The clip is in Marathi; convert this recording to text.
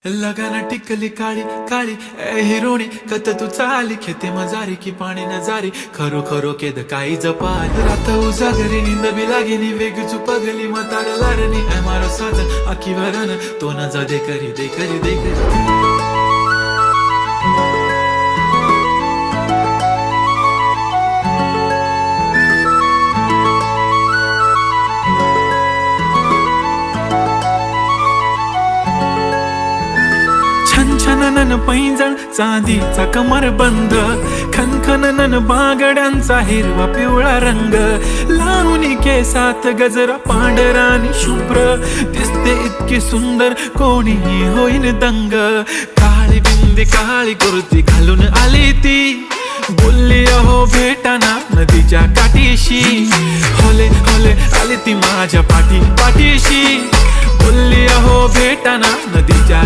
लगाना टिकली काळी काळी ए हिरोणी कत तू चाली खेते मजारी की पाणी नजारी खरो खरो केद काही जपाल रात उजागरी निंद बी लागेनी वेग चुपगली मतार लारणी ए मारो साजन आखी वरन तो न जा दे करी दे करी दे करी छनछनन पैंजण चांदीचा कमर बंद खनखनन बागड्यांचा हिरवा पिवळा रंग लावणी केसात गजरा पांढरानी शुभ्र दिसते इतकी सुंदर कोणीही होईन दंग काळी बिंदी काळी कुर्ती घालून आली ती बोलली अहो भेटाना नदीच्या काठीशी होले होले आली ती माझ्या पाठीशी बोलली अहो भेटाना नदीच्या